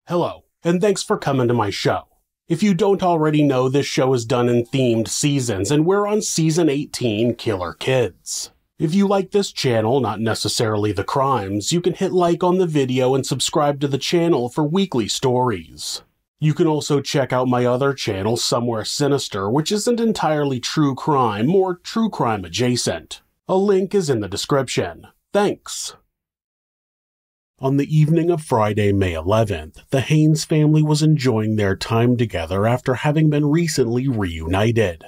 Hello, and thanks for coming to my show. If you don't already know, this show is done in themed seasons, and we're on Season 18, Killer Kids. If you like this channel, not necessarily the crimes, you can hit like on the video and subscribe to the channel for weekly stories. You can also check out my other channel, Somewhere Sinister, which isn't entirely true crime, more true crime adjacent. A link is in the description. Thanks. On the evening of Friday, May 11th, the Haynes family was enjoying their time together after having been recently reunited.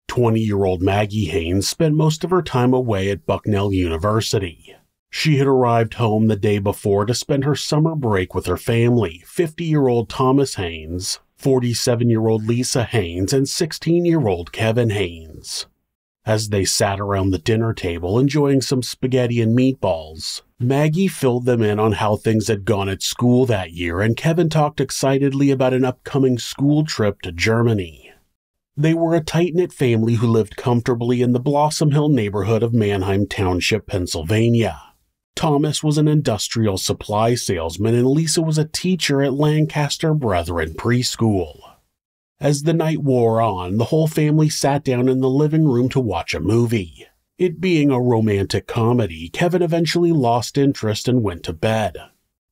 20-year-old Maggie Haynes spent most of her time away at Bucknell University. She had arrived home the day before to spend her summer break with her family, 50-year-old Thomas Haynes, 47-year-old Lisa Haynes, and 16-year-old Kevin Haynes. As they sat around the dinner table enjoying some spaghetti and meatballs, Maggie filled them in on how things had gone at school that year, and Kevin talked excitedly about an upcoming school trip to Germany. They were a tight-knit family who lived comfortably in the Blossom Hill neighborhood of Manheim Township, Pennsylvania. Thomas was an industrial supply salesman and Lisa was a teacher at Lancaster Brethren Preschool. As the night wore on, the whole family sat down in the living room to watch a movie. It being a romantic comedy, Kevin eventually lost interest and went to bed.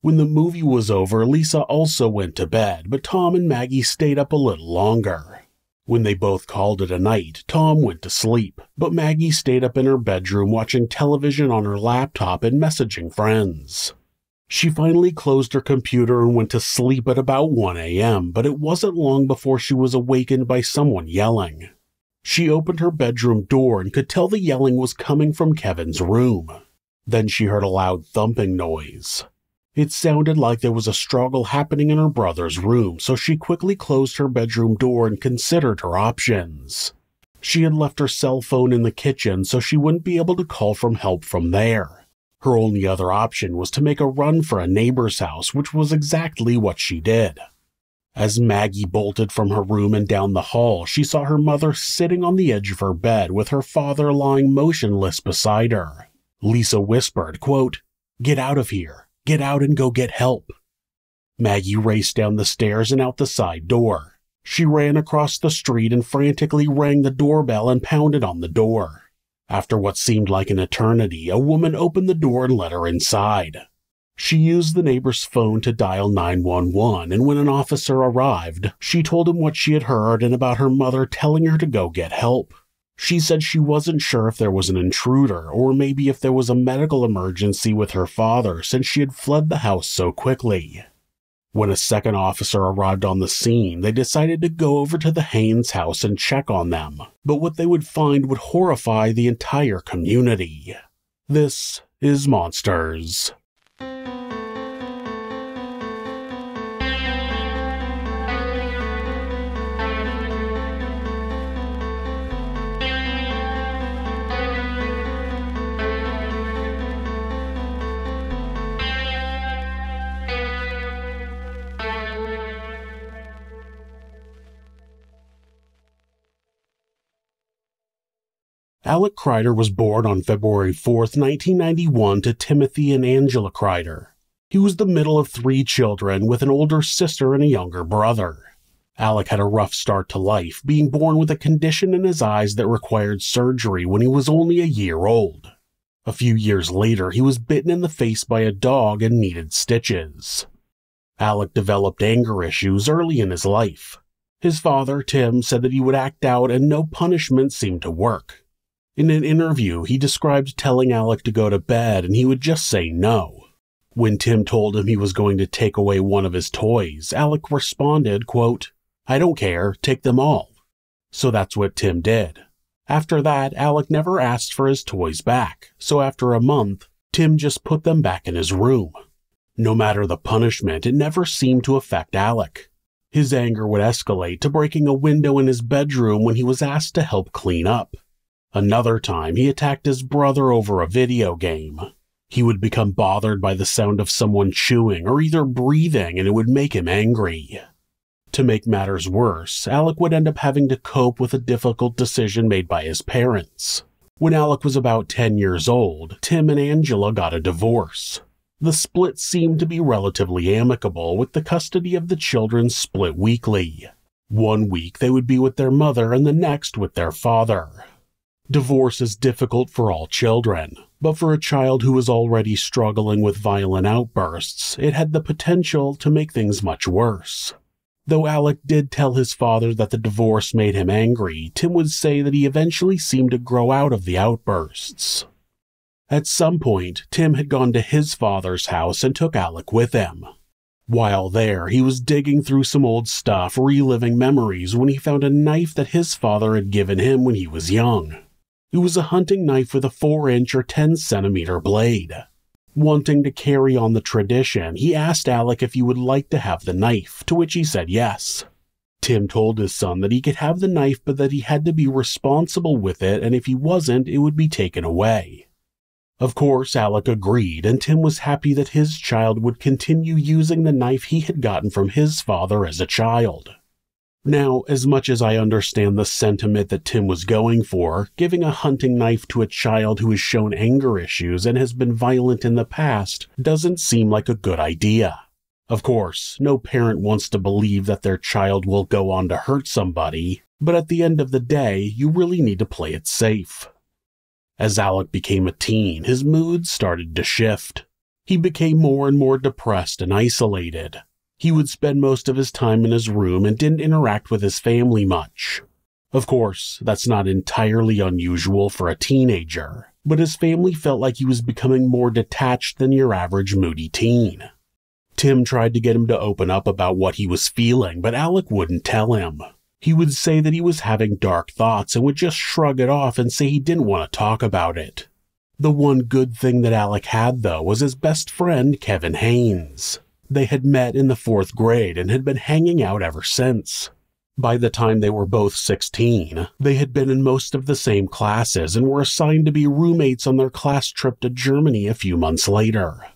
When the movie was over, Lisa also went to bed, but Tom and Maggie stayed up a little longer. When they both called it a night, Tom went to sleep, but Maggie stayed up in her bedroom watching television on her laptop and messaging friends. She finally closed her computer and went to sleep at about 1 a.m., but it wasn't long before she was awakened by someone yelling. She opened her bedroom door and could tell the yelling was coming from Kevin's room. Then she heard a loud thumping noise. It sounded like there was a struggle happening in her brother's room, so she quickly closed her bedroom door and considered her options. She had left her cell phone in the kitchen so she wouldn't be able to call for help from there. Her only other option was to make a run for a neighbor's house, which was exactly what she did. As Maggie bolted from her room and down the hall, she saw her mother sitting on the edge of her bed with her father lying motionless beside her. Lisa whispered, quote, "Get out of here. Get out and go get help." Maggie raced down the stairs and out the side door. She ran across the street and frantically rang the doorbell and pounded on the door. After what seemed like an eternity, a woman opened the door and let her inside. She used the neighbor's phone to dial 911, and when an officer arrived, she told him what she had heard and about her mother telling her to go get help. She said she wasn't sure if there was an intruder, or maybe if there was a medical emergency with her father since she had fled the house so quickly. When a second officer arrived on the scene, they decided to go over to the Haynes house and check on them, but what they would find would horrify the entire community. This is Monsters. Alec Kreider was born on February 4th, 1991 to Timothy and Angela Kreider. He was the middle of 3 children with an older sister and a younger brother. Alec had a rough start to life, being born with a condition in his eyes that required surgery when he was only a year old. A few years later, he was bitten in the face by a dog and needed stitches. Alec developed anger issues early in his life. His father, Tim, said that he would act out and no punishment seemed to work. In an interview, he described telling Alec to go to bed and he would just say no. When Tim told him he was going to take away one of his toys, Alec responded, quote, "I don't care, take them all." So that's what Tim did. After that, Alec never asked for his toys back, so after a month, Tim just put them back in his room. No matter the punishment, it never seemed to affect Alec. His anger would escalate to breaking a window in his bedroom when he was asked to help clean up. Another time, he attacked his brother over a video game. He would become bothered by the sound of someone chewing or either breathing, and it would make him angry. To make matters worse, Alec would end up having to cope with a difficult decision made by his parents. When Alec was about 10 years old, Tim and Angela got a divorce. The split seemed to be relatively amicable, with the custody of the children split weekly. One week they would be with their mother and the next with their father. Divorce is difficult for all children, but for a child who was already struggling with violent outbursts, it had the potential to make things much worse. Though Alec did tell his father that the divorce made him angry, Tim would say that he eventually seemed to grow out of the outbursts. At some point, Tim had gone to his father's house and took Alec with him. While there, he was digging through some old stuff, reliving memories, when he found a knife that his father had given him when he was young. It was a hunting knife with a 4-inch or 10-centimeter blade. Wanting to carry on the tradition, he asked Alec if he would like to have the knife, to which he said yes. Tim told his son that he could have the knife, but that he had to be responsible with it, and if he wasn't, it would be taken away. Of course, Alec agreed, and Tim was happy that his child would continue using the knife he had gotten from his father as a child. Now, as much as I understand the sentiment that Tim was going for, giving a hunting knife to a child who has shown anger issues and has been violent in the past doesn't seem like a good idea. Of course, no parent wants to believe that their child will go on to hurt somebody, but at the end of the day, you really need to play it safe. As Alec became a teen, his mood started to shift. He became more and more depressed and isolated. He would spend most of his time in his room and didn't interact with his family much. Of course, that's not entirely unusual for a teenager, but his family felt like he was becoming more detached than your average moody teen. Tim tried to get him to open up about what he was feeling, but Alec wouldn't tell him. He would say that he was having dark thoughts and would just shrug it off and say he didn't want to talk about it. The one good thing that Alec had, though, was his best friend, Kevin Haynes. They had met in the 4th grade and had been hanging out ever since. By the time they were both 16, they had been in most of the same classes and were assigned to be roommates on their class trip to Germany a few months later.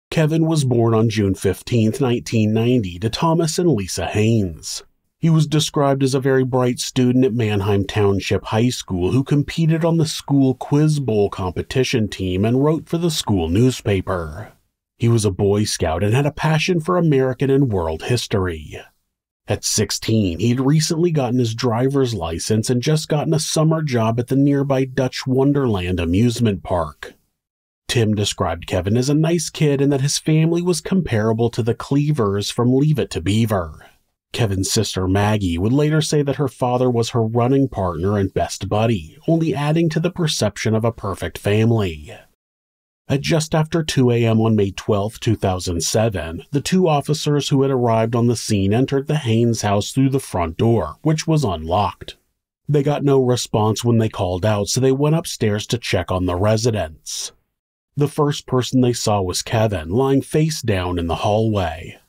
Kevin was born on June 15, 1990, to Thomas and Lisa Haynes. He was described as a very bright student at Manheim Township High School who competed on the school quiz bowl competition team and wrote for the school newspaper. He was a Boy Scout and had a passion for American and world history. At 16, he had recently gotten his driver's license and just gotten a summer job at the nearby Dutch Wonderland amusement park. Tim described Kevin as a nice kid and that his family was comparable to the Cleavers from Leave It to Beaver. Kevin's sister Maggie would later say that her father was her running partner and best buddy, only adding to the perception of a perfect family. At just after 2 a.m. on May 12, 2007, the 2 officers who had arrived on the scene entered the Haynes house through the front door, which was unlocked. They got no response when they called out, so they went upstairs to check on the residents. The first person they saw was Kevin, lying face down in the hallway.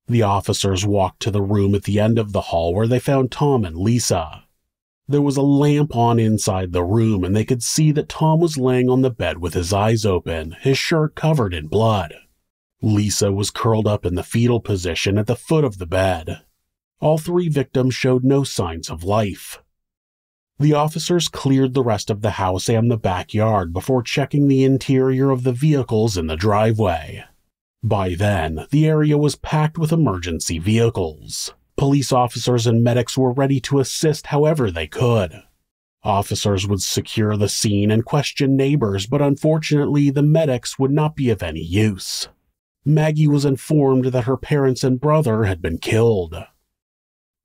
The officers walked to the room at the end of the hall where they found Tom and Lisa. There was a lamp on inside the room, and they could see that Tom was laying on the bed with his eyes open, his shirt covered in blood. Lisa was curled up in the fetal position at the foot of the bed. All 3 victims showed no signs of life. The officers cleared the rest of the house and the backyard before checking the interior of the vehicles in the driveway. By then, the area was packed with emergency vehicles. Police officers and medics were ready to assist however they could. Officers would secure the scene and question neighbors, but unfortunately the medics would not be of any use. Maggie was informed that her parents and brother had been killed.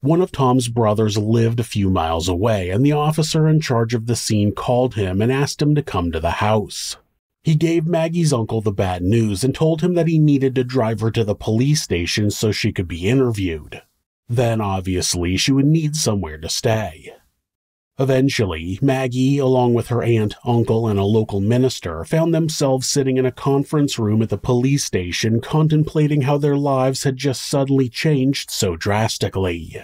One of Tom's brothers lived a few miles away, and the officer in charge of the scene called him and asked him to come to the house. He gave Maggie's uncle the bad news and told him that he needed to drive her to the police station so she could be interviewed. Then, obviously, she would need somewhere to stay. Eventually, Maggie, along with her aunt, uncle, and a local minister, found themselves sitting in a conference room at the police station contemplating how their lives had just suddenly changed so drastically.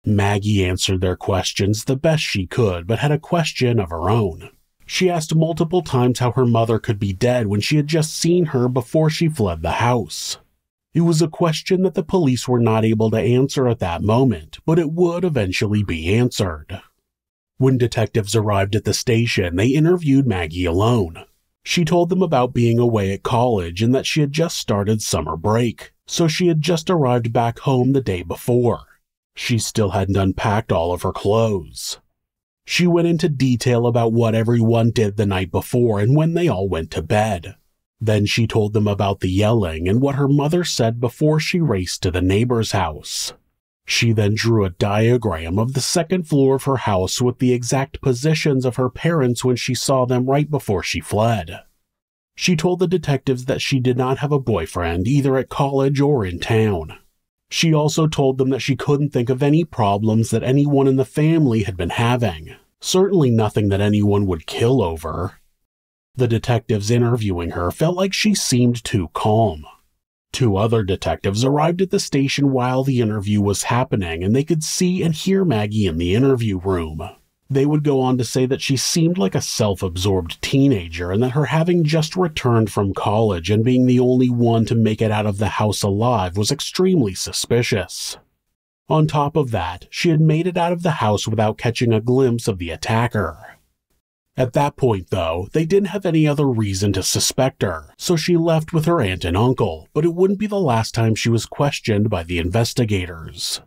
Maggie answered their questions the best she could, but had a question of her own. She asked multiple times how her mother could be dead when she had just seen her before she fled the house. It was a question that the police were not able to answer at that moment, but it would eventually be answered. When detectives arrived at the station, they interviewed Maggie alone. She told them about being away at college and that she had just started summer break, so she had just arrived back home the day before. She still hadn't unpacked all of her clothes. She went into detail about what everyone did the night before and when they all went to bed. Then she told them about the yelling and what her mother said before she raced to the neighbor's house. She then drew a diagram of the second floor of her house with the exact positions of her parents when she saw them right before she fled. She told the detectives that she did not have a boyfriend either at college or in town. She also told them that she couldn't think of any problems that anyone in the family had been having, certainly nothing that anyone would kill over. The detectives interviewing her felt like she seemed too calm. 2 other detectives arrived at the station while the interview was happening, and they could see and hear Maggie in the interview room. They would go on to say that she seemed like a self-absorbed teenager and that her having just returned from college and being the only one to make it out of the house alive was extremely suspicious. On top of that, she had made it out of the house without catching a glimpse of the attacker. At that point, though, they didn't have any other reason to suspect her, so she left with her aunt and uncle, but it wouldn't be the last time she was questioned by the investigators.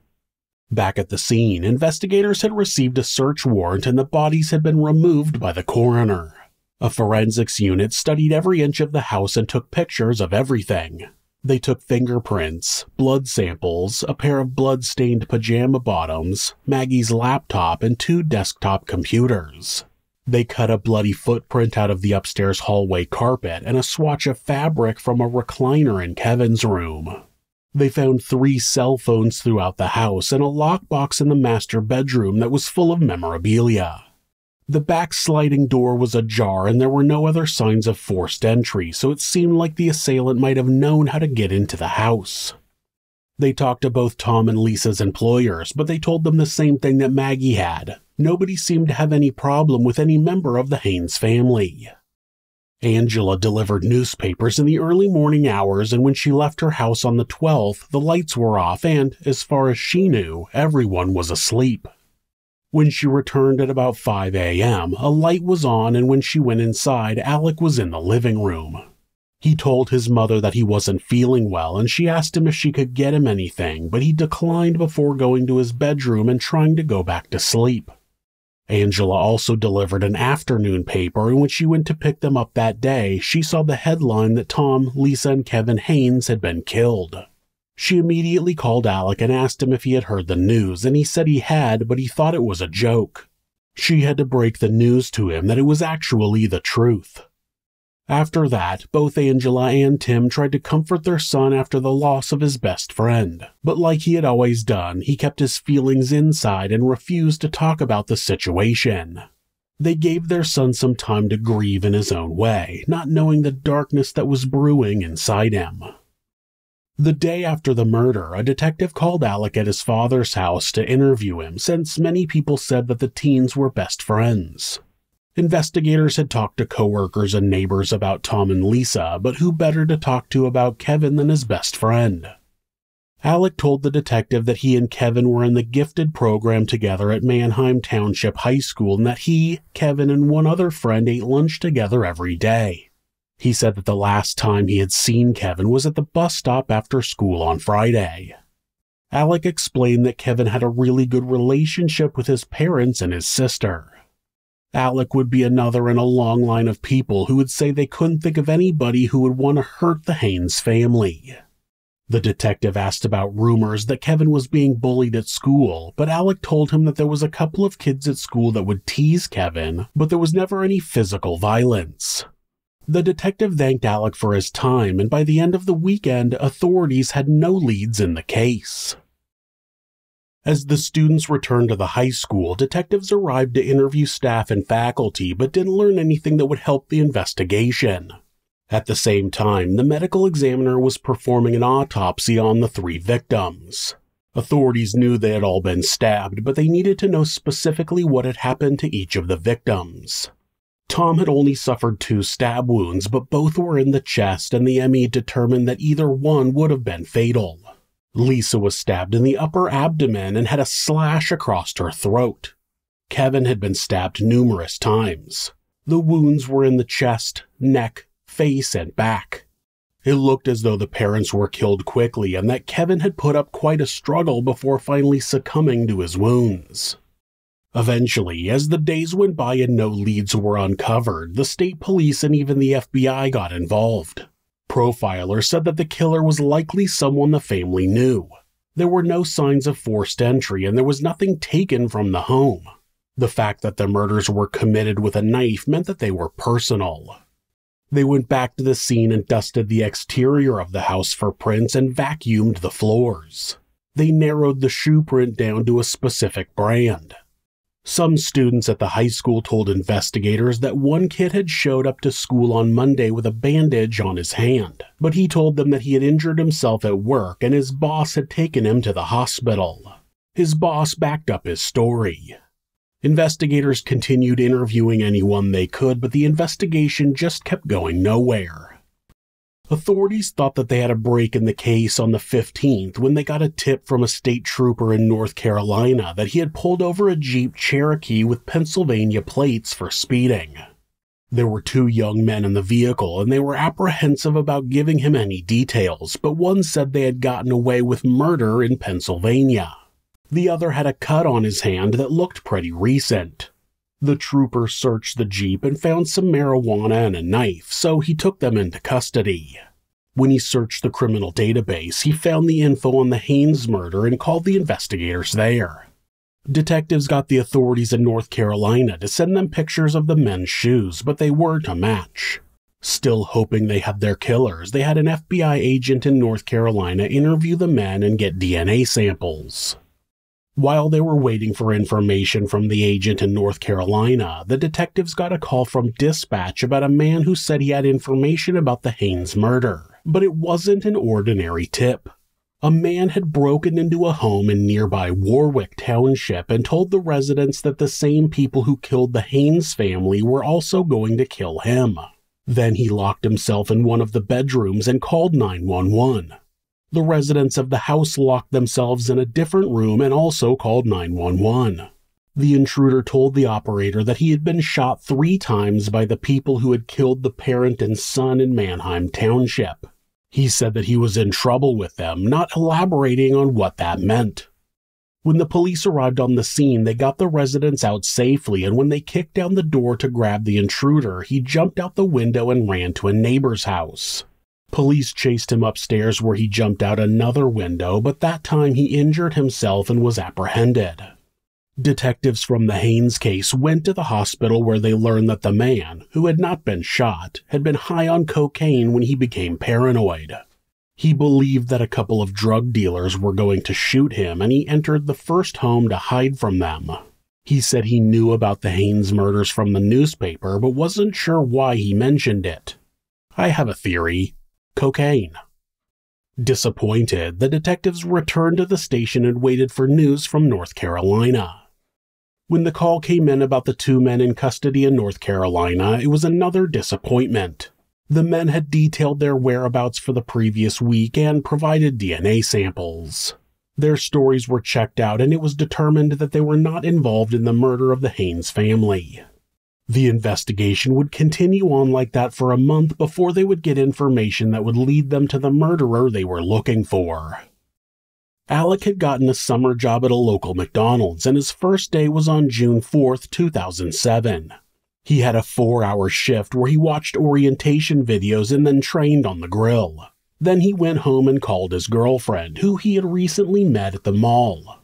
Back at the scene, investigators had received a search warrant and the bodies had been removed by the coroner. A forensics unit studied every inch of the house and took pictures of everything. They took fingerprints, blood samples, a pair of blood-stained pajama bottoms, Maggie's laptop, and 2 desktop computers. They cut a bloody footprint out of the upstairs hallway carpet and a swatch of fabric from a recliner in Kevin's room. They found 3 cell phones throughout the house and a lockbox in the master bedroom that was full of memorabilia. The back sliding door was ajar and there were no other signs of forced entry, so it seemed like the assailant might have known how to get into the house. They talked to both Tom and Lisa's employers, but they told them the same thing that Maggie had. Nobody seemed to have any problem with any member of the Haynes family. Angela delivered newspapers in the early morning hours, and when she left her house on the 12th, the lights were off and, as far as she knew, everyone was asleep. When she returned at about 5 a.m., a light was on, and when she went inside, Alec was in the living room. He told his mother that he wasn't feeling well, and she asked him if she could get him anything, but he declined before going to his bedroom and trying to go back to sleep. Angela also delivered an afternoon paper, and when she went to pick them up that day, she saw the headline that Tom, Lisa, and Kevin Haynes had been killed. She immediately called Alec and asked him if he had heard the news, and he said he had, but he thought it was a joke. She had to break the news to him that it was actually the truth. After that, both Angela and Tim tried to comfort their son after the loss of his best friend, but like he had always done, he kept his feelings inside and refused to talk about the situation. They gave their son some time to grieve in his own way, not knowing the darkness that was brewing inside him. The day after the murder, a detective called Alec at his father's house to interview him, since many people said that the teens were best friends. Investigators had talked to coworkers and neighbors about Tom and Lisa, but who better to talk to about Kevin than his best friend? Alec told the detective that he and Kevin were in the gifted program together at Manheim Township High School and that he, Kevin, and one other friend ate lunch together every day. He said that the last time he had seen Kevin was at the bus stop after school on Friday. Alec explained that Kevin had a really good relationship with his parents and his sister. Alec would be another in a long line of people who would say they couldn't think of anybody who would want to hurt the Haynes family. The detective asked about rumors that Kevin was being bullied at school, but Alec told him that there was a couple of kids at school that would tease Kevin, but there was never any physical violence. The detective thanked Alec for his time, and by the end of the weekend, authorities had no leads in the case. As the students returned to the high school, detectives arrived to interview staff and faculty, but didn't learn anything that would help the investigation. At the same time, the medical examiner was performing an autopsy on the 3 victims. Authorities knew they had all been stabbed, but they needed to know specifically what had happened to each of the victims. Tom had only suffered 2 stab wounds, but both were in the chest, and the ME determined that either one would have been fatal. Lisa was stabbed in the upper abdomen and had a slash across her throat. Kevin had been stabbed numerous times. The wounds were in the chest, neck, face, and back. It looked as though the parents were killed quickly and that Kevin had put up quite a struggle before finally succumbing to his wounds. Eventually, as the days went by and no leads were uncovered, the state police and even the FBI got involved. Profilers said that the killer was likely someone the family knew. There were no signs of forced entry and there was nothing taken from the home. The fact that the murders were committed with a knife meant that they were personal. They went back to the scene and dusted the exterior of the house for prints and vacuumed the floors. They narrowed the shoe print down to a specific brand. Some students at the high school told investigators that one kid had showed up to school on Monday with a bandage on his hand, but he told them that he had injured himself at work and his boss had taken him to the hospital. His boss backed up his story. Investigators continued interviewing anyone they could, but the investigation just kept going nowhere. Authorities thought that they had a break in the case on the 15th when they got a tip from a state trooper in North Carolina that he had pulled over a Jeep Cherokee with Pennsylvania plates for speeding. There were 2 young men in the vehicle and they were apprehensive about giving him any details, but one said they had gotten away with murder in Pennsylvania. The other had a cut on his hand that looked pretty recent. The trooper searched the Jeep and found some marijuana and a knife, so he took them into custody. When he searched the criminal database, he found the info on the Haynes murder and called the investigators there. Detectives got the authorities in North Carolina to send them pictures of the men's shoes, but they weren't a match. Still hoping they had their killers, they had an FBI agent in North Carolina interview the men and get DNA samples. While they were waiting for information from the agent in North Carolina, the detectives got a call from dispatch about a man who said he had information about the Haynes murder, but it wasn't an ordinary tip. A man had broken into a home in nearby Warwick Township and told the residents that the same people who killed the Haynes family were also going to kill him. Then he locked himself in one of the bedrooms and called 911. The residents of the house locked themselves in a different room and also called 911. The intruder told the operator that he had been shot 3 times by the people who had killed the parent and son in Manheim Township. He said that he was in trouble with them, not elaborating on what that meant. When the police arrived on the scene, they got the residents out safely, and when they kicked down the door to grab the intruder, he jumped out the window and ran to a neighbor's house. Police chased him upstairs where he jumped out another window, but that time he injured himself and was apprehended. Detectives from the Haynes case went to the hospital where they learned that the man, who had not been shot, had been high on cocaine when he became paranoid. He believed that a couple of drug dealers were going to shoot him and he entered the first home to hide from them. He said he knew about the Haynes murders from the newspaper but wasn't sure why he mentioned it. I have a theory. Cocaine. Disappointed, the detectives returned to the station and waited for news from North Carolina. When the call came in about the 2 men in custody in North Carolina, it was another disappointment. The men had detailed their whereabouts for the previous week and provided DNA samples. Their stories were checked out and it was determined that they were not involved in the murder of the Haynes family. The investigation would continue on like that for a month before they would get information that would lead them to the murderer they were looking for. Alec had gotten a summer job at a local McDonald's, and his first day was on June 4, 2007. He had a 4-hour shift where he watched orientation videos and then trained on the grill. Then he went home and called his girlfriend, who he had recently met at the mall.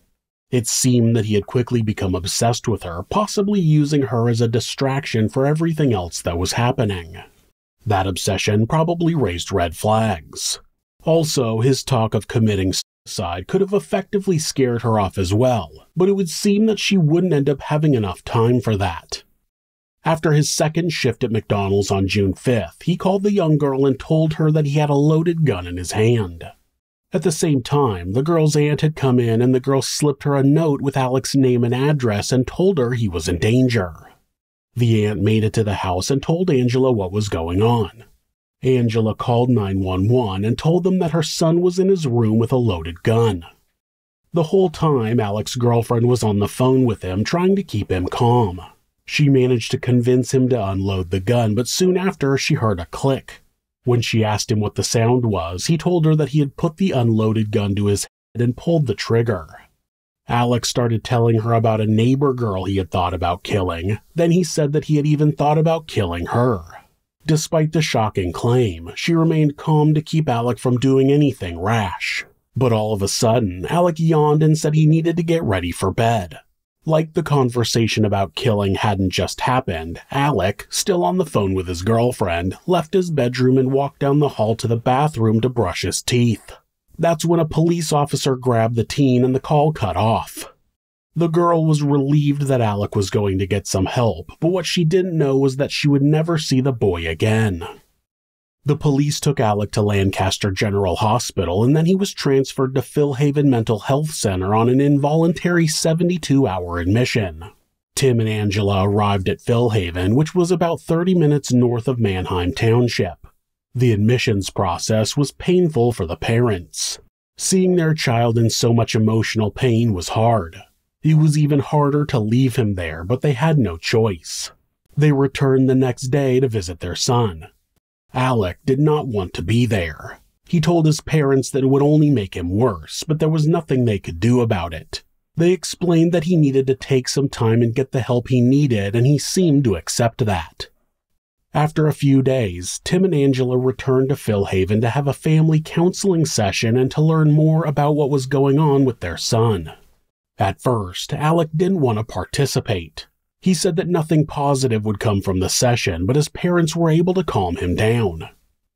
It seemed that he had quickly become obsessed with her, possibly using her as a distraction for everything else that was happening. That obsession probably raised red flags. Also, his talk of committing suicide could have effectively scared her off as well, but it would seem that she wouldn't end up having enough time for that. After his second shift at McDonald's on June 5th, he called the young girl and told her that he had a loaded gun in his hand. At the same time, the girl's aunt had come in and the girl slipped her a note with Alec's name and address and told her he was in danger. The aunt made it to the house and told Angela what was going on. Angela called 911 and told them that her son was in his room with a loaded gun. The whole time, Alec's girlfriend was on the phone with him trying to keep him calm. She managed to convince him to unload the gun, but soon after she heard a click. When she asked him what the sound was, he told her that he had put the unloaded gun to his head and pulled the trigger. Alec started telling her about a neighbor girl he had thought about killing. Then he said that he had even thought about killing her. Despite the shocking claim, she remained calm to keep Alec from doing anything rash. But all of a sudden, Alec yawned and said he needed to get ready for bed. Like the conversation about killing hadn't just happened, Alec, still on the phone with his girlfriend, left his bedroom and walked down the hall to the bathroom to brush his teeth. That's when a police officer grabbed the teen and the call cut off. The girl was relieved that Alec was going to get some help, but what she didn't know was that she would never see the boy again. The police took Alec to Lancaster General Hospital, and then he was transferred to Philhaven Mental Health Center on an involuntary 72-hour admission. Tim and Angela arrived at Philhaven, which was about 30 minutes north of Manheim Township. The admissions process was painful for the parents. Seeing their child in so much emotional pain was hard. It was even harder to leave him there, but they had no choice. They returned the next day to visit their son. Alec did not want to be there. He told his parents that it would only make him worse, but there was nothing they could do about it. They explained that he needed to take some time and get the help he needed, and he seemed to accept that. After a few days, Tim and Angela returned to Philhaven to have a family counseling session and to learn more about what was going on with their son. At first, Alec didn't want to participate. He said that nothing positive would come from the session, but his parents were able to calm him down.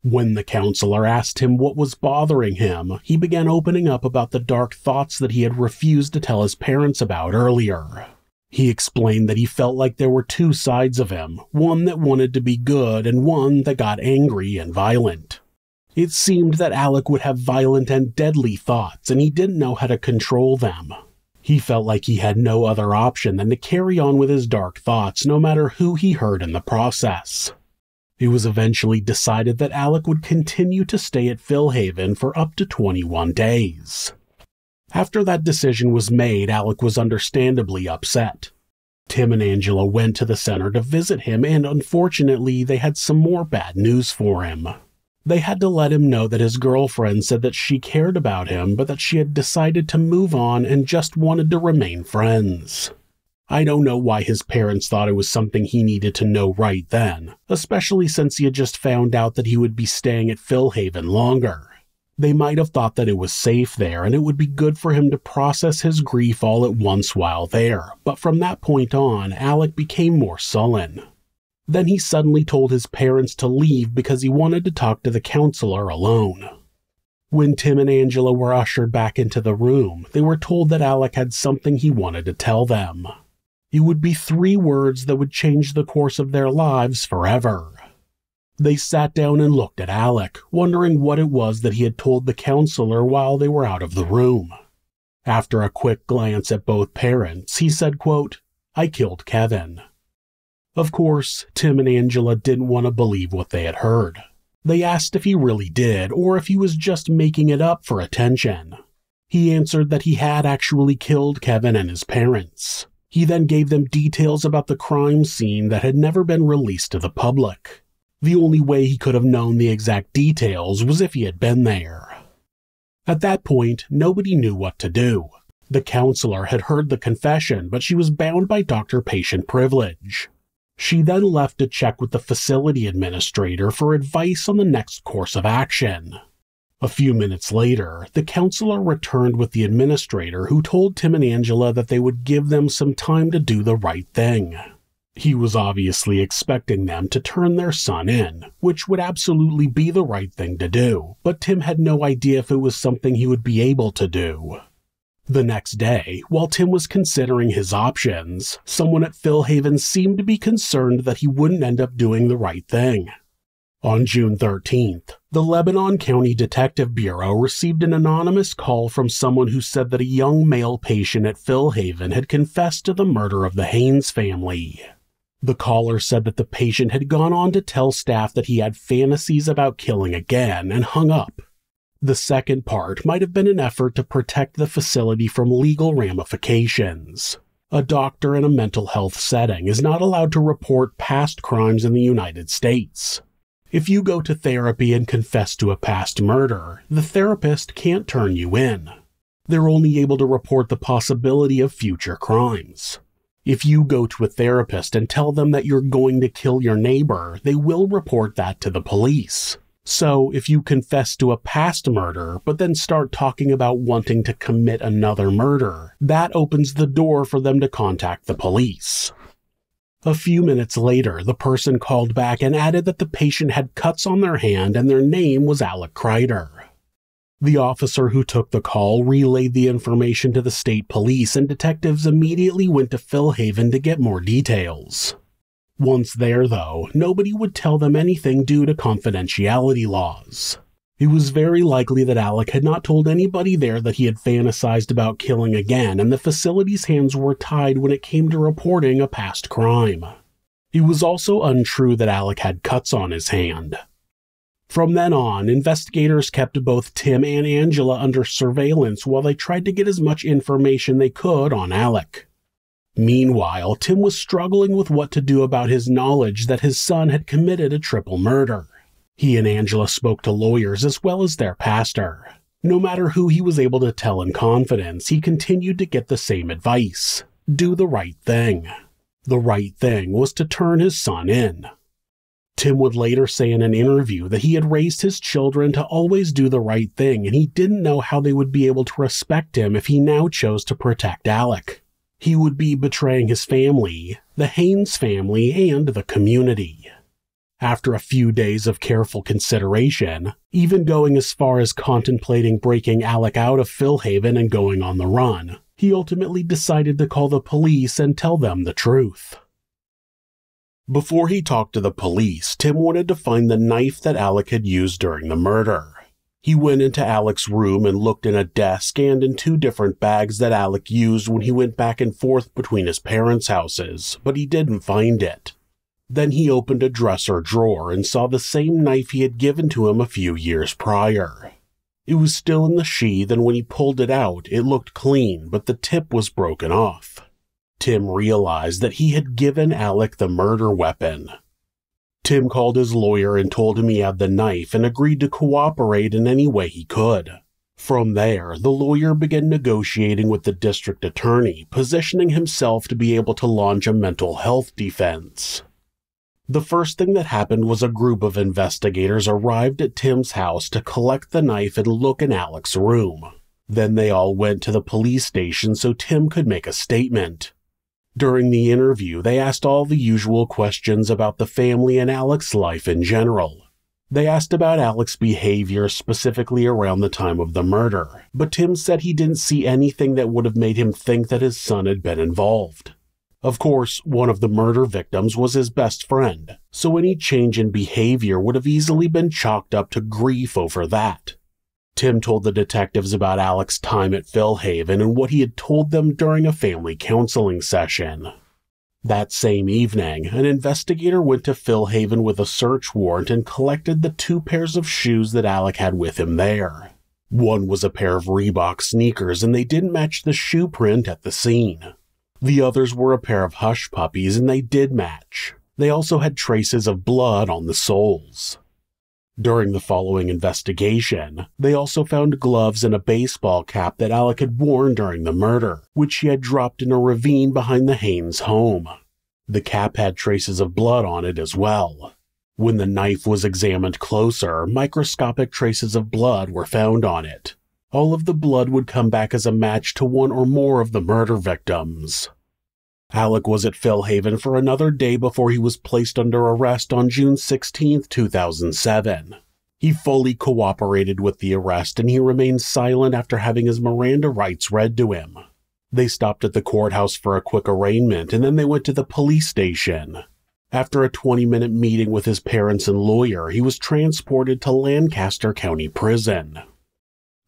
When the counselor asked him what was bothering him, he began opening up about the dark thoughts that he had refused to tell his parents about earlier. He explained that he felt like there were two sides of him, one that wanted to be good and one that got angry and violent. It seemed that Alec would have violent and deadly thoughts, and he didn't know how to control them. He felt like he had no other option than to carry on with his dark thoughts, no matter who he hurt in the process. It was eventually decided that Alec would continue to stay at Philhaven for up to 21 days. After that decision was made, Alec was understandably upset. Tim and Angela went to the center to visit him, and unfortunately, they had some more bad news for him. They had to let him know that his girlfriend said that she cared about him, but that she had decided to move on and just wanted to remain friends. I don't know why his parents thought it was something he needed to know right then, especially since he had just found out that he would be staying at Philhaven longer. They might have thought that it was safe there and it would be good for him to process his grief all at once while there, but from that point on, Alec became more sullen. Then he suddenly told his parents to leave because he wanted to talk to the counselor alone. When Tim and Angela were ushered back into the room, they were told that Alec had something he wanted to tell them. It would be 3 words that would change the course of their lives forever. They sat down and looked at Alec, wondering what it was that he had told the counselor while they were out of the room. After a quick glance at both parents, he said, quote, "I killed Kevin." Of course, Tim and Angela didn't want to believe what they had heard. They asked if he really did, or if he was just making it up for attention. He answered that he had actually killed Kevin and his parents. He then gave them details about the crime scene that had never been released to the public. The only way he could have known the exact details was if he had been there. At that point, nobody knew what to do. The counselor had heard the confession, but she was bound by doctor-patient privilege. She then left to check with the facility administrator for advice on the next course of action. A few minutes later, the counselor returned with the administrator, who told Tim and Angela that they would give them some time to do the right thing. He was obviously expecting them to turn their son in, which would absolutely be the right thing to do, but Tim had no idea if it was something he would be able to do. The next day, while Tim was considering his options, someone at Philhaven seemed to be concerned that he wouldn't end up doing the right thing. On June 13th, the Lebanon County Detective Bureau received an anonymous call from someone who said that a young male patient at Philhaven had confessed to the murder of the Haynes family. The caller said that the patient had gone on to tell staff that he had fantasies about killing again and hung up. The second part might have been an effort to protect the facility from legal ramifications. A doctor in a mental health setting is not allowed to report past crimes in the United States. If you go to therapy and confess to a past murder, the therapist can't turn you in. They're only able to report the possibility of future crimes. If you go to a therapist and tell them that you're going to kill your neighbor, they will report that to the police. So, if you confess to a past murder, but then start talking about wanting to commit another murder, that opens the door for them to contact the police. A few minutes later, the person called back and added that the patient had cuts on their hand and their name was Alec Kreider. The officer who took the call relayed the information to the state police, and detectives immediately went to Phil Haven to get more details. Once there, though, nobody would tell them anything due to confidentiality laws. It was very likely that Alec had not told anybody there that he had fantasized about killing again, and the facility's hands were tied when it came to reporting a past crime. It was also untrue that Alec had cuts on his hand. From then on, investigators kept both Tim and Angela under surveillance while they tried to get as much information they could on Alec. Meanwhile, Tim was struggling with what to do about his knowledge that his son had committed a triple murder. He and Angela spoke to lawyers as well as their pastor. No matter who he was able to tell in confidence, he continued to get the same advice: do the right thing. The right thing was to turn his son in. Tim would later say in an interview that he had raised his children to always do the right thing, and he didn't know how they would be able to respect him if he now chose to protect Alec. He would be betraying his family, the Haynes family, and the community. After a few days of careful consideration, even going as far as contemplating breaking Alec out of Phil Haven and going on the run, he ultimately decided to call the police and tell them the truth. Before he talked to the police, Tim wanted to find the knife that Alec had used during the murder. He went into Alec's room and looked in a desk and in 2 different bags that Alec used when he went back and forth between his parents' houses, but he didn't find it. Then he opened a dresser drawer and saw the same knife he had given to him a few years prior. It was still in the sheath, and when he pulled it out, it looked clean, but the tip was broken off. Tim realized that he had given Alec the murder weapon. Tim called his lawyer and told him he had the knife and agreed to cooperate in any way he could. From there, the lawyer began negotiating with the district attorney, positioning himself to be able to launch a mental health defense. The first thing that happened was a group of investigators arrived at Tim's house to collect the knife and look in Alec's room. Then they all went to the police station so Tim could make a statement. During the interview, they asked all the usual questions about the family and Alec's life in general. They asked about Alec's behavior specifically around the time of the murder, but Tim said he didn't see anything that would have made him think that his son had been involved. Of course, one of the murder victims was his best friend, so any change in behavior would have easily been chalked up to grief over that. Tim told the detectives about Alec's time at Phil Haven and what he had told them during a family counseling session. That same evening, an investigator went to Phil Haven with a search warrant and collected the 2 pairs of shoes that Alec had with him there. One was a pair of Reebok sneakers, and they didn't match the shoe print at the scene. The others were a pair of Hush Puppies, and they did match. They also had traces of blood on the soles. During the following investigation, they also found gloves and a baseball cap that Alec had worn during the murder, which he had dropped in a ravine behind the Haynes home. The cap had traces of blood on it as well. When the knife was examined closer, microscopic traces of blood were found on it. All of the blood would come back as a match to one or more of the murder victims. Alec was at Phil Haven for another day before he was placed under arrest on June 16, 2007. He fully cooperated with the arrest and he remained silent after having his Miranda rights read to him. They stopped at the courthouse for a quick arraignment and then they went to the police station. After a 20-minute meeting with his parents and lawyer, he was transported to Lancaster County Prison.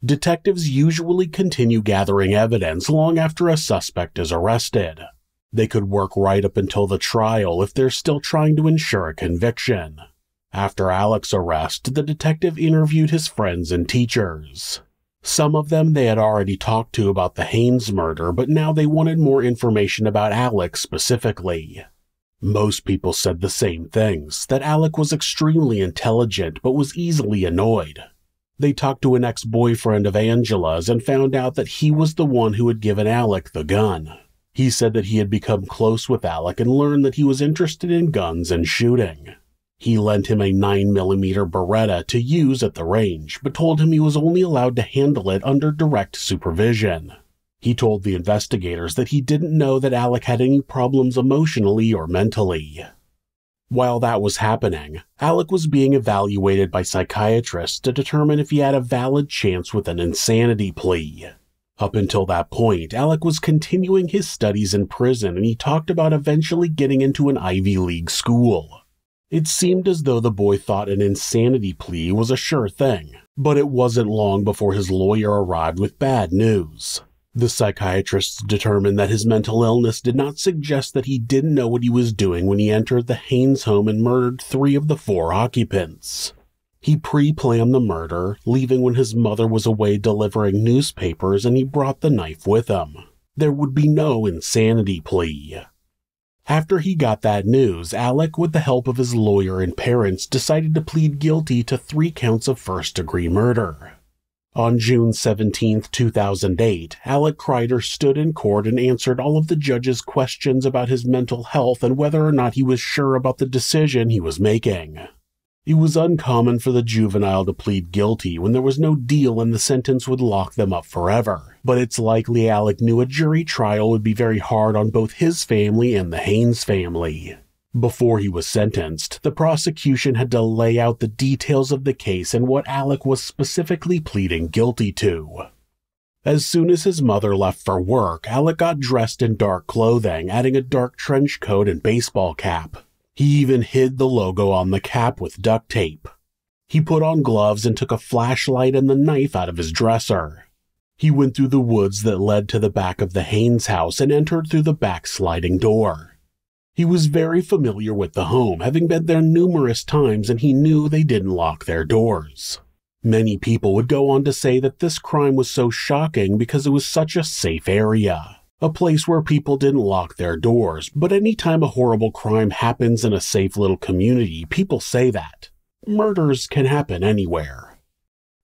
Detectives usually continue gathering evidence long after a suspect is arrested. They could work right up until the trial if they're still trying to ensure a conviction. After Alec's arrest, the detective interviewed his friends and teachers. Some of them they had already talked to about the Haynes murder, but now they wanted more information about Alec specifically. Most people said the same things, that Alec was extremely intelligent but was easily annoyed. They talked to an ex-boyfriend of Angela's and found out that he was the one who had given Alec the gun. He said that he had become close with Alec and learned that he was interested in guns and shooting. He lent him a 9mm Beretta to use at the range, but told him he was only allowed to handle it under direct supervision. He told the investigators that he didn't know that Alec had any problems emotionally or mentally. While that was happening, Alec was being evaluated by psychiatrists to determine if he had a valid chance with an insanity plea. Up until that point, Alec was continuing his studies in prison, and he talked about eventually getting into an Ivy League school. It seemed as though the boy thought an insanity plea was a sure thing, but it wasn't long before his lawyer arrived with bad news. The psychiatrists determined that his mental illness did not suggest that he didn't know what he was doing when he entered the Haynes home and murdered 3 of the 4 occupants. He pre-planned the murder, leaving when his mother was away delivering newspapers, and he brought the knife with him. There would be no insanity plea. After he got that news, Alec, with the help of his lawyer and parents, decided to plead guilty to 3 counts of first-degree murder. On June 17, 2008, Alec Kreider stood in court and answered all of the judge's questions about his mental health and whether or not he was sure about the decision he was making. It was uncommon for the juvenile to plead guilty when there was no deal and the sentence would lock them up forever, but it's likely Alec knew a jury trial would be very hard on both his family and the Haynes family. Before he was sentenced, the prosecution had to lay out the details of the case and what Alec was specifically pleading guilty to. As soon as his mother left for work, Alec got dressed in dark clothing, adding a dark trench coat and baseball cap. He even hid the logo on the cap with duct tape. He put on gloves and took a flashlight and the knife out of his dresser. He went through the woods that led to the back of the Haynes house and entered through the back sliding door. He was very familiar with the home, having been there numerous times, and he knew they didn't lock their doors. Many people would go on to say that this crime was so shocking because it was such a safe area. A place where people didn't lock their doors, but anytime a horrible crime happens in a safe little community, people say that. Murders can happen anywhere.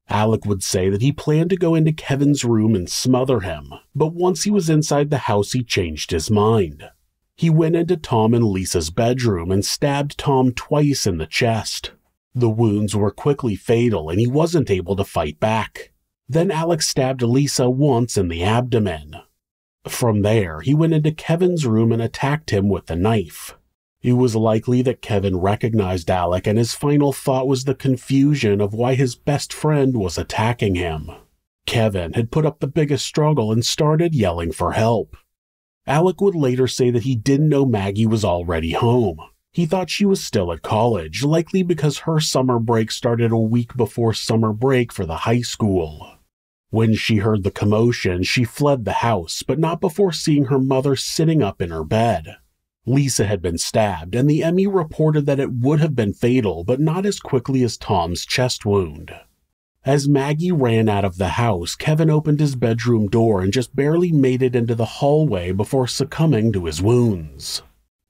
Alec would say that he planned to go into Kevin's room and smother him, but once he was inside the house he changed his mind. He went into Tom and Lisa's bedroom and stabbed Tom twice in the chest. The wounds were quickly fatal and he wasn't able to fight back. Then Alec stabbed Lisa once in the abdomen. From there, he went into Kevin's room and attacked him with the knife. It was likely that Kevin recognized Alec, and his final thought was the confusion of why his best friend was attacking him. Kevin had put up the biggest struggle and started yelling for help. Alec would later say that he didn't know Maggie was already home. He thought she was still at college, likely because her summer break started a week before summer break for the high school. When she heard the commotion, she fled the house, but not before seeing her mother sitting up in her bed. Lisa had been stabbed, and the ME reported that it would have been fatal, but not as quickly as Tom's chest wound. As Maggie ran out of the house, Kevin opened his bedroom door and just barely made it into the hallway before succumbing to his wounds.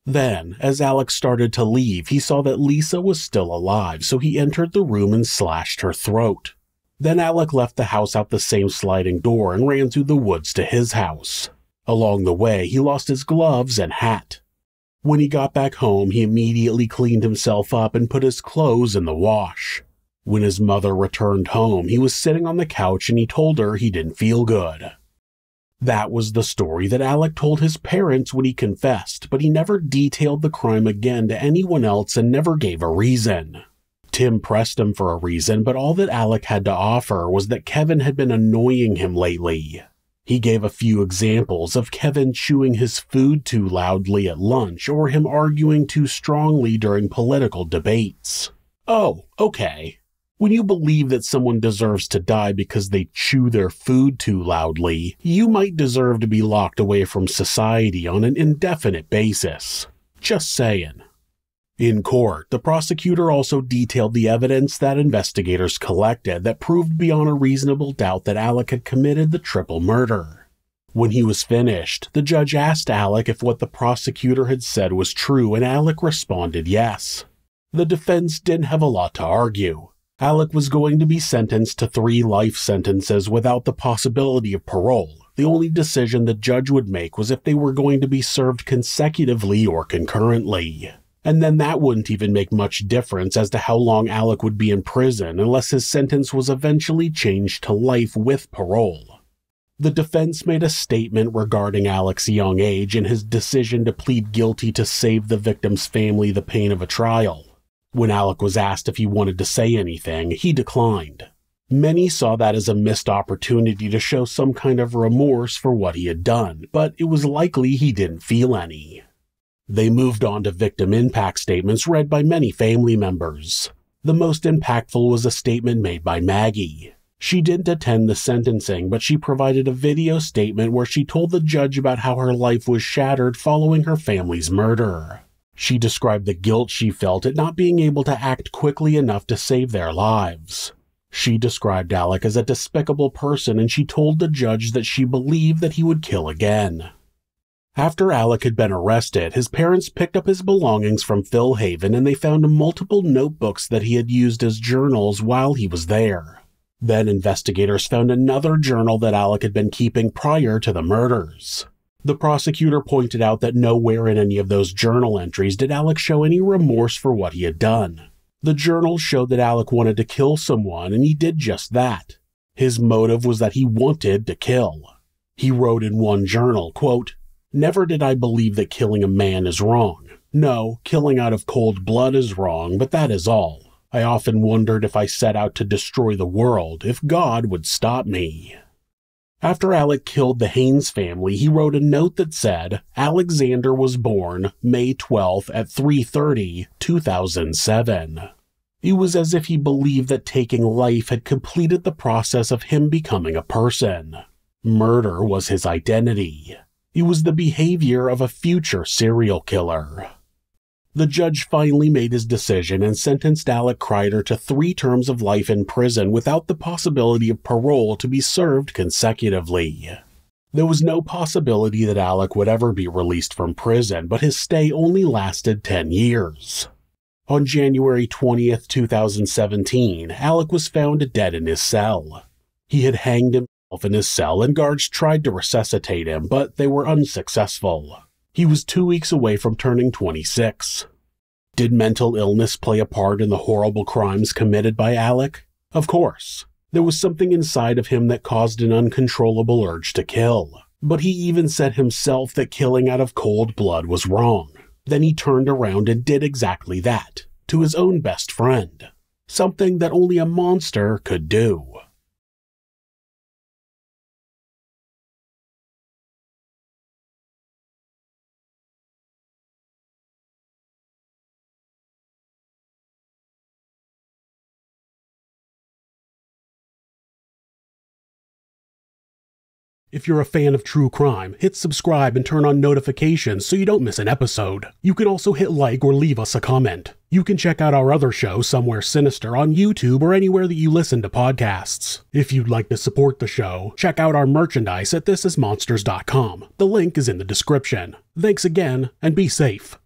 Then, as Alec started to leave, he saw that Lisa was still alive, so he entered the room and slashed her throat. Then Alec left the house out the same sliding door and ran through the woods to his house. Along the way, he lost his gloves and hat. When he got back home, he immediately cleaned himself up and put his clothes in the wash. When his mother returned home, he was sitting on the couch and he told her he didn't feel good. That was the story that Alec told his parents when he confessed, but he never detailed the crime again to anyone else and never gave a reason. Tim pressed him for a reason, but all that Alec had to offer was that Kevin had been annoying him lately. He gave a few examples of Kevin chewing his food too loudly at lunch or him arguing too strongly during political debates. Oh, okay. When you believe that someone deserves to die because they chew their food too loudly, you might deserve to be locked away from society on an indefinite basis. Just saying. In court, the prosecutor also detailed the evidence that investigators collected that proved beyond a reasonable doubt that Alec had committed the triple murder. When he was finished, the judge asked Alec if what the prosecutor had said was true, and Alec responded yes. The defense didn't have a lot to argue. Alec was going to be sentenced to 3 life sentences without the possibility of parole. The only decision the judge would make was if they were going to be served consecutively or concurrently. And then that wouldn't even make much difference as to how long Alec would be in prison unless his sentence was eventually changed to life with parole. The defense made a statement regarding Alec's young age and his decision to plead guilty to save the victim's family the pain of a trial. When Alec was asked if he wanted to say anything, he declined. Many saw that as a missed opportunity to show some kind of remorse for what he had done, but it was likely he didn't feel any. They moved on to victim impact statements read by many family members. The most impactful was a statement made by Maggie. She didn't attend the sentencing, but she provided a video statement where she told the judge about how her life was shattered following her family's murder. She described the guilt she felt at not being able to act quickly enough to save their lives. She described Alec as a despicable person, and she told the judge that she believed that he would kill again. After Alec had been arrested, his parents picked up his belongings from Phil Haven and they found multiple notebooks that he had used as journals while he was there. Then investigators found another journal that Alec had been keeping prior to the murders. The prosecutor pointed out that nowhere in any of those journal entries did Alec show any remorse for what he had done. The journals showed that Alec wanted to kill someone, and he did just that. His motive was that he wanted to kill. He wrote in one journal, quote, "Never did I believe that killing a man is wrong. No, killing out of cold blood is wrong, but that is all. I often wondered if I set out to destroy the world, if God would stop me." After Alec killed the Haynes family, he wrote a note that said, "Alexander was born May 12th at 3:30, 2007. It was as if he believed that taking life had completed the process of him becoming a person. Murder was his identity. It was the behavior of a future serial killer." The judge finally made his decision and sentenced Alec Kreider to 3 terms of life in prison without the possibility of parole to be served consecutively. There was no possibility that Alec would ever be released from prison, but his stay only lasted 10 years. On January 20th, 2017, Alec was found dead in his cell. He had hanged himself in his cell and guards tried to resuscitate him, but they were unsuccessful. He was 2 weeks away from turning 26. Did mental illness play a part in the horrible crimes committed by Alec? Of course. There was something inside of him that caused an uncontrollable urge to kill. But he even said himself that killing out of cold blood was wrong. Then he turned around and did exactly that, to his own best friend. Something that only a monster could do. If you're a fan of true crime, hit subscribe and turn on notifications so you don't miss an episode. You can also hit like or leave us a comment. You can check out our other show, Somewhere Sinister, on YouTube or anywhere that you listen to podcasts. If you'd like to support the show, check out our merchandise at thisismonsters.com. The link is in the description. Thanks again, and be safe.